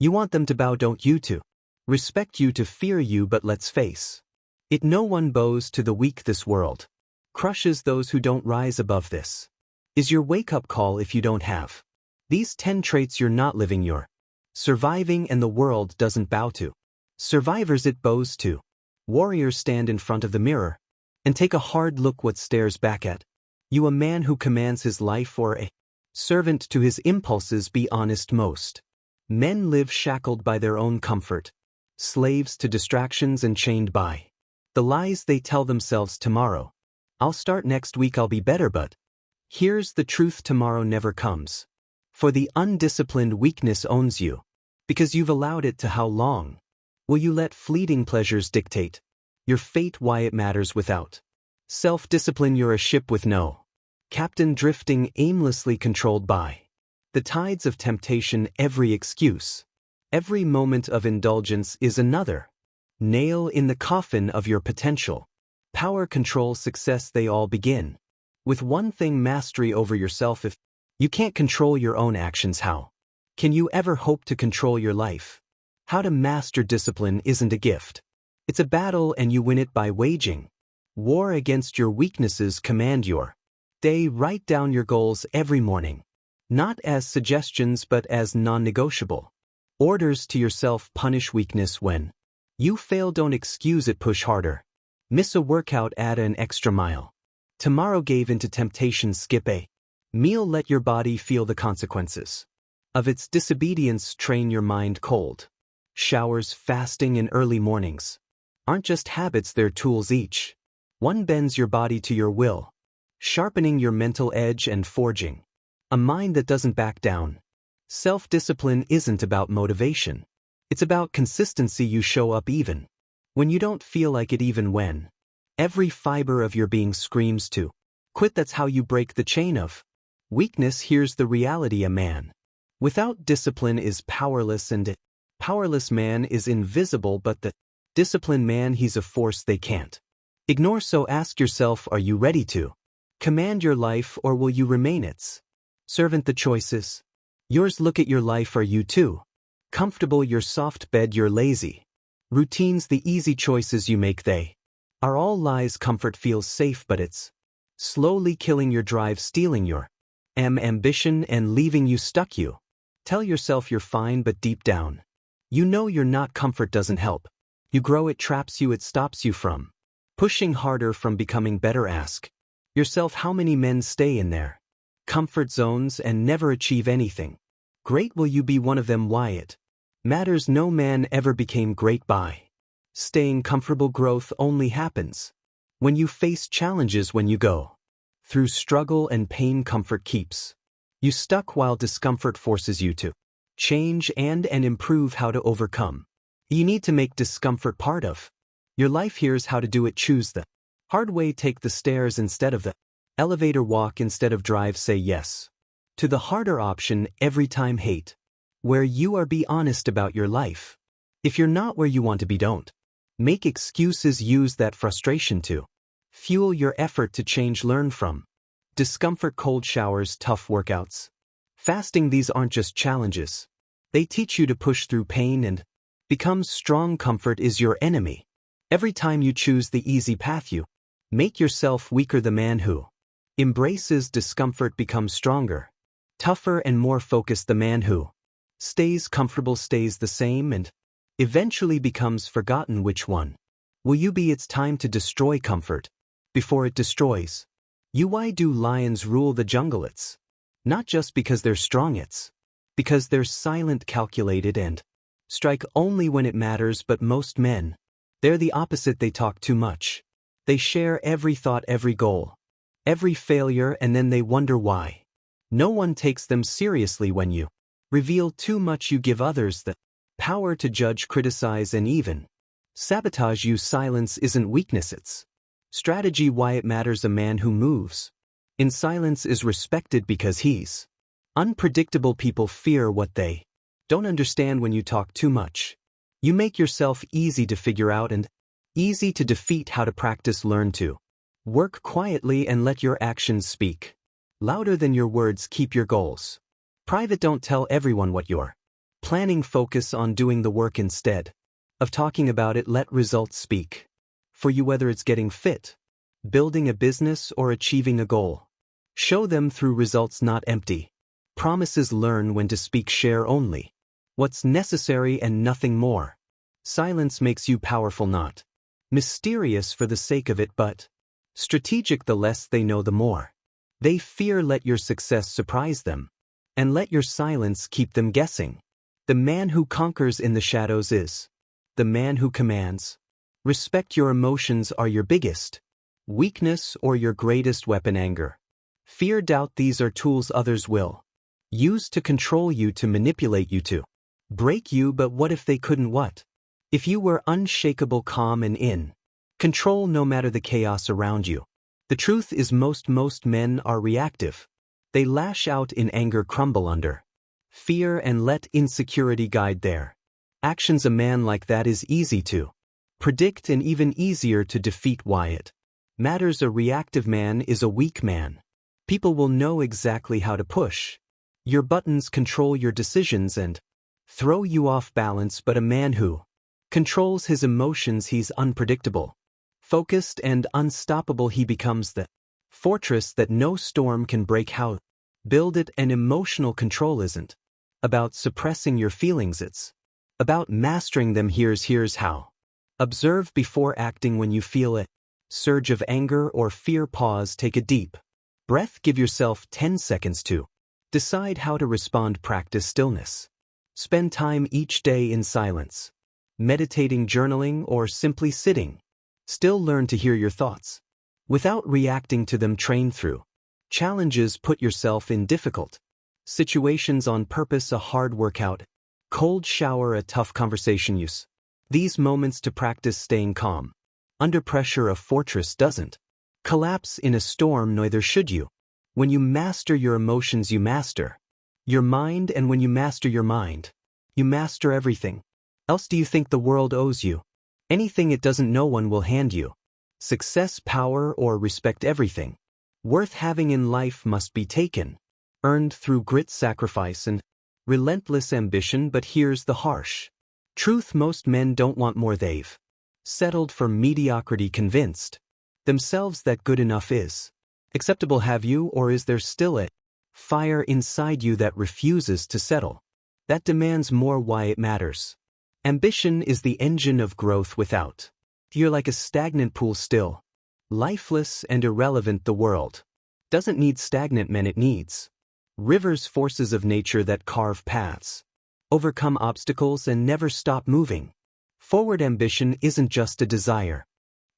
You want them to bow, don't you, to respect you, to fear you, but let's face it, no one bows to the weak. This world crushes those who don't rise above. This is your wake-up call. If you don't have these 10 traits, you're not living, you're surviving, and the world doesn't bow to survivors, it bows to warriors. Stand in front of the mirror and take a hard look. What stares back at you? A man who commands his life, or a servant to his impulses? Be honest. Most men live shackled by their own comfort, slaves to distractions and chained by the lies they tell themselves. Tomorrow I'll start, next week I'll be better, but here's the truth: tomorrow never comes. For the undisciplined, weakness owns you because you've allowed it to. How long will you let fleeting pleasures dictate your fate? Why it matters. Without self-discipline, you're a ship with no captain, drifting aimlessly, controlled by the tides of temptation. Every excuse, every moment of indulgence is another nail in the coffin of your potential. Power, control, success, they all begin with one thing: mastery over yourself. If you can't control your own actions, how can you ever hope to control your life? How to master discipline isn't a gift. It's a battle, and you win it by waging war against your weaknesses. Command your day. Write down your goals every morning, not as suggestions but as non-negotiable orders to yourself. Punish weakness when you fail, don't excuse it. Push harder. Miss a workout, add an extra mile. Tomorrow gave into temptation, skip a meal. Let your body feel the consequences of its disobedience. Train your mind. Cold showers, fasting, and early mornings aren't just habits, they're tools. Each one bends your body to your will, sharpening your mental edge and forging a mind that doesn't back down. Self-discipline isn't about motivation. It's about consistency. You show up even when you don't feel like it, even when every fiber of your being screams to quit. That's how you break the chain of weakness. Here's the reality: a man without discipline is powerless, and a powerless man is invisible, but the disciplined man, he's a force they can't ignore. So ask yourself, are you ready to command your life, or will you remain its servant? The choice is yours. Look at your life. Are you too comfortable? Your soft bed, your lazy routines, the easy choices you make, they are all lies. Comfort feels safe, but it's slowly killing your drive, stealing your ambition, and leaving you stuck. You tell yourself you're fine, but deep down you know you're not. Comfort doesn't help you grow, it traps you, it stops you from pushing harder, from becoming better. Ask yourself, how many men stay in their comfort zones and never achieve anything great? Will you be one of them? Why it matters: no man ever became great by staying comfortable. Growth only happens when you face challenges, when you go through struggle and pain. Comfort keeps you stuck, while discomfort forces you to change and improve. How to overcome: you need to make discomfort part of your life. Here's how to do it: choose the hard way. Take the stairs instead of the elevator. Walk instead of drive. Say yes to the harder option every time. Hate where you are. Be honest about your life. If you're not where you want to be, don't make excuses. Use that frustration to fuel your effort to change. Learn from discomfort. Cold showers, tough workouts, fasting, these aren't just challenges. They teach you to push through pain and become strong. Comfort is your enemy. Every time you choose the easy path, you make yourself weaker. The man who embraces discomfort becomes stronger, tougher, and more focused. The man who stays comfortable stays the same and eventually becomes forgotten. Which one will you be? It's time to destroy comfort before it destroys you. Why do lions rule the jungle? It's not just because they're strong, it's because they're silent, calculated, and strike only when it matters. But most men, they're the opposite. They talk too much. They share every thought, every goal, every failure, and then they wonder why no one takes them seriously. When you reveal too much, you give others the power to judge, criticize, and even sabotage you. Silence isn't weakness, it's strategy. Why it matters: a man who moves in silence is respected because he's unpredictable. People fear what they don't understand. When you talk too much, you make yourself easy to figure out and easy to defeat. How to practice: learn to work quietly and let your actions speak louder than your words. Keep your goals private. Don't tell everyone what you're Planning focus on doing the work instead of talking about it. Let results speak for you, whether it's getting fit, building a business, or achieving a goal. Show them through results, not empty promises. Learn when to speak. Share only what's necessary and nothing more. Silence makes you powerful, not mysterious for the sake of it, but strategic. The less they know, the more they fear. Let your success surprise them, and let your silence keep them guessing. The man who conquers in the shadows is the man who commands. Respect. Your emotions are your biggest weakness or your greatest weapon. Anger, fear, doubt, these are tools others will use to control you, to manipulate you, to break you. But what if they couldn't? What if you were unshakable, calm, and in control no matter the chaos around you? The truth is most men are reactive. They lash out in anger, crumble under fear, and let insecurity guide their actions. A man like that is easy to predict and even easier to defeat. Why it matters? A reactive man is a weak man. People will know exactly how to push your buttons, control your decisions, and throw you off balance. But a man who controls his emotions, he's unpredictable, focused, and unstoppable. He becomes the fortress that no storm can break. How build it? And emotional control isn't about suppressing your feelings, it's about mastering them. Here's how. Observe before acting. When you feel a surge of anger or fear, pause, take a deep breath, give yourself 10 seconds to decide how to respond. Practice stillness. Spend time each day in silence, meditating, journaling, or simply sitting still. Learn to hear your thoughts without reacting to them. Train through challenges. Put yourself in difficult situations on purpose. A hard workout, cold shower, a tough conversation. Use these moments to practice staying calm under pressure. A fortress doesn't collapse in a storm, neither should you. When you master your emotions, you master your mind, and when you master your mind, you master everything else. Do you think the world owes you anything it doesn't? No one will hand you success, power, or respect. Everything worth having in life must be taken, earned through grit, sacrifice, and relentless ambition. But here's the harsh truth: most men don't want more. They've settled for mediocrity, convinced themselves that good enough is acceptable. Have you, or is there still a fire inside you that refuses to settle, that demands more? Why it matters. Ambition is the engine of growth. Without you're like a stagnant pool, still lifeless and irrelevant. The world doesn't need stagnant men, it needs rivers, forces of nature that carve paths, overcome obstacles, and never stop moving forward. Ambition isn't just a desire,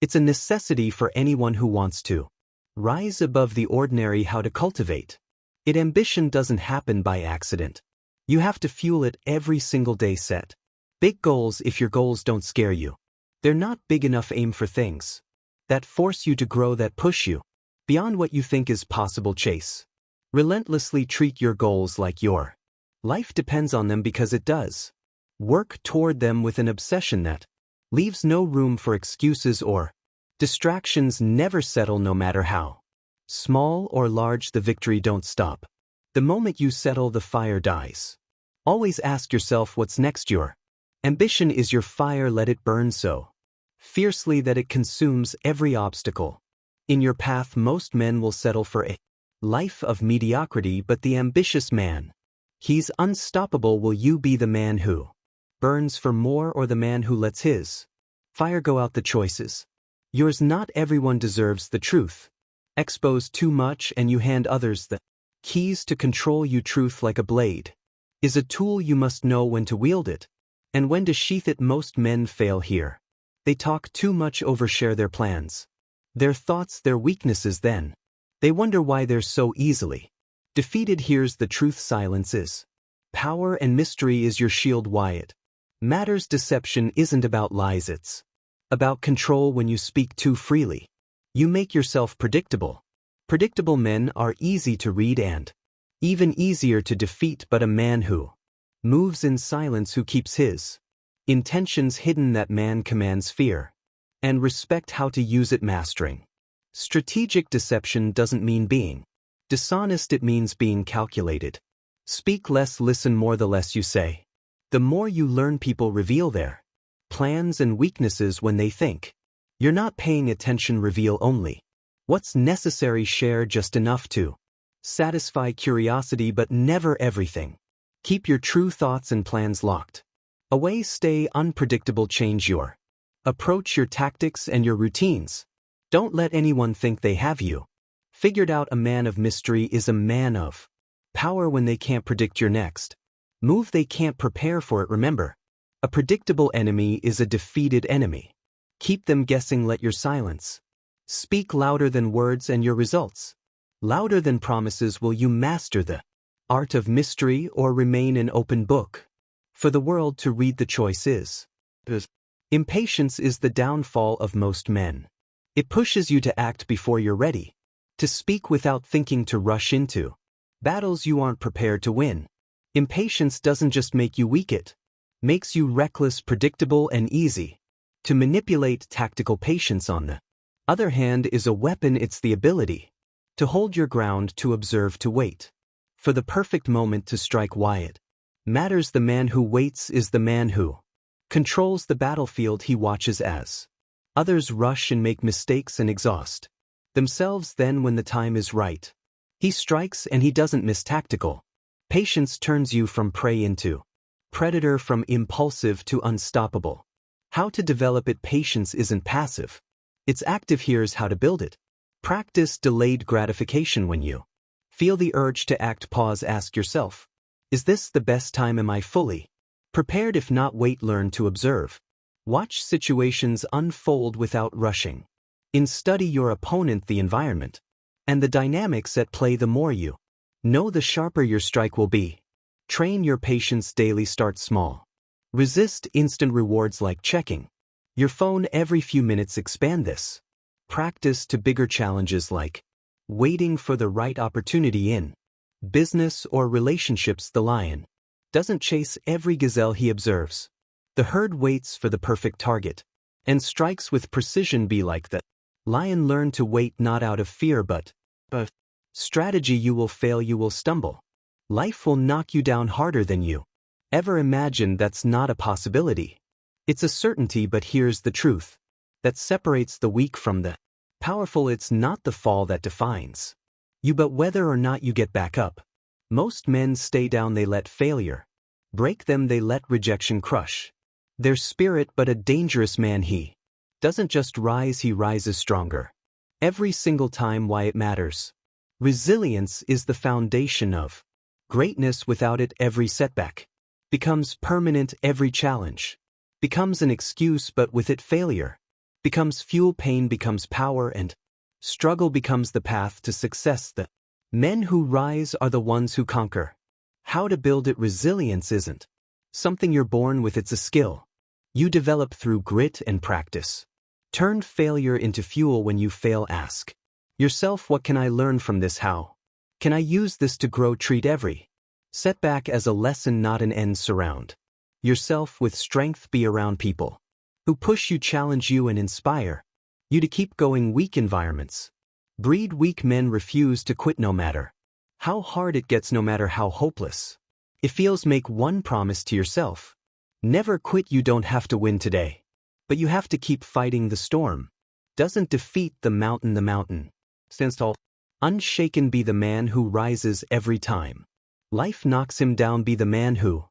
it's a necessity for anyone who wants to rise above the ordinary. How to cultivate it? Ambition doesn't happen by accident. You have to fuel it every single day. Set big goals. If your goals don't scare you, they're not big enough. Aim for things that force you to grow, that push you beyond what you think is possible. Chase relentlessly. Treat your goals like your life depends on them, because it does. Work toward them with an obsession that leaves no room for excuses or distractions. Never settle, no matter how small or large. The victory don't stop the moment you settle, the fire dies. Always ask yourself what's next. Your ambition is your fire. Let it burn so fiercely that it consumes every obstacle in your path. Most men will settle for a life of mediocrity, but the ambitious man, he's unstoppable. Will you be the man who burns for more, or the man who lets his fire go out? The choices yours. Not everyone deserves the truth. Expose too much and you hand others the keys to control you. Truth, like a blade, is a tool. You must know when to wield it and when to sheath it. Most men fail here. They talk too much, overshare their plans, their thoughts, their weaknesses. Then they wonder why they're so easily defeated. Here's the truth: silence is power, and mystery is your shield. Why it matters. Deception isn't about lies, it's about control. When you speak too freely, you make yourself predictable. Predictable men are easy to read and even easier to defeat, but a man who moves in silence, who keeps his intentions hidden, that man commands fear and respect. How to use it? Mastering strategic deception doesn't mean being dishonest, it means being calculated. Speak less, listen more. The less you say, The more you learn, people reveal their plans and weaknesses when they think. You're not paying attention, reveal only what's necessary, share just enough to satisfy curiosity but never everything. Keep your true thoughts and plans locked away, stay unpredictable, change your approach, your tactics and your routines. Don't let anyone think they have you figured out. A man of mystery is a man of power. When they can't predict your next move, they can't prepare for it. Remember, a predictable enemy is a defeated enemy. Keep them guessing, let your silence speak louder than words and your results louder than promises. Will you master the art of mystery or remain an open book for the world to read? The choice is. Impatience is the downfall of most men. It pushes you to act before you're ready, to speak without thinking, to rush into battles you aren't prepared to win. Impatience doesn't just make you weak, it makes you reckless, predictable, and easy to manipulate. Tactical patience, on the other hand, is a weapon. It's the ability to hold your ground, to observe, to wait for the perfect moment to strike. Why it matters. The man who waits is the man who controls the battlefield. He watches as others rush and make mistakes and exhaust themselves. Then when the time is right, he strikes, and he doesn't miss. Tactical patience turns you from prey into predator, from impulsive to unstoppable. How to develop it? Patience isn't passive, it's active. Here's how to build it. Practice delayed gratification. When you feel the urge to act, pause, ask yourself, is this the best time? Am I fully prepared? If not, wait, learn to observe. Watch situations unfold without rushing. Study your opponent, the environment, and the dynamics at play. The more you know, the sharper your strike will be. Train your patience daily. Start small. Resist instant rewards like checking your phone every few minutes. Expand this practice to bigger challenges like waiting for the right opportunity in business or relationships. The lion doesn't chase every gazelle he observes. The herd waits for the perfect target and strikes with precision. Be like the lion. Learn to wait, not out of fear but strategy. You will fail, you will stumble. Life will knock you down harder than you ever imagined. That's not a possibility, it's a certainty. But here's the truth that separates the weak from the powerful. It's not the fall that defines you, but whether or not you get back up. Most men stay down, they let failure break them, they let rejection crush their spirit. But a dangerous man, he doesn't just rise, he rises stronger every single time. Why it matters. Resilience is the foundation of greatness. Without it, every setback becomes permanent, every challenge becomes an excuse, but with it, failure becomes fuel, pain becomes power, and struggle becomes the path to success. The men who rise are the ones who conquer. How to build it. Resilience isn't something you're born with, it's a skill you develop through grit and practice. Turn failure into fuel. When you fail, ask yourself, what can I learn from this? How can I use this to grow? Treat every setback as a lesson, not an end. Surround yourself with strength. Be around people who push you, challenge you, and inspire you to keep going. Weak environments breed weak men. Refuse to quit no matter how hard it gets, no matter how hopeless it feels. Make one promise to yourself: never quit. You don't have to win today, but you have to keep fighting. The storm doesn't defeat the mountain stands tall, unshaken. Be the man who rises every time life knocks him down. Be the man who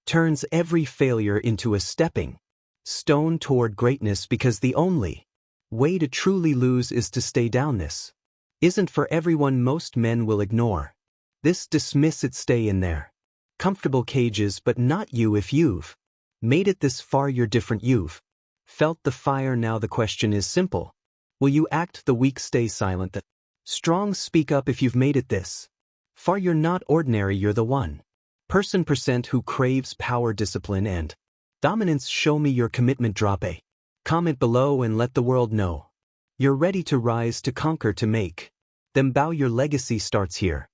turns every failure into a stepping stone toward greatness, because the only way to truly lose is to stay down. This isn't for everyone. Most men will ignore this, dismiss it, stay in their comfortable cages, but not you. If you've made it this far, you're different. You've felt the fire. Now the question is simple: will you act? The weak stay silent, the strong speak up. If you've made it this far, you're not ordinary. You're the 1% who craves power, discipline, and dominance. Show me your commitment. Drop a comment below and let the world know you're ready to rise, to conquer, to make them bow. Your legacy starts here.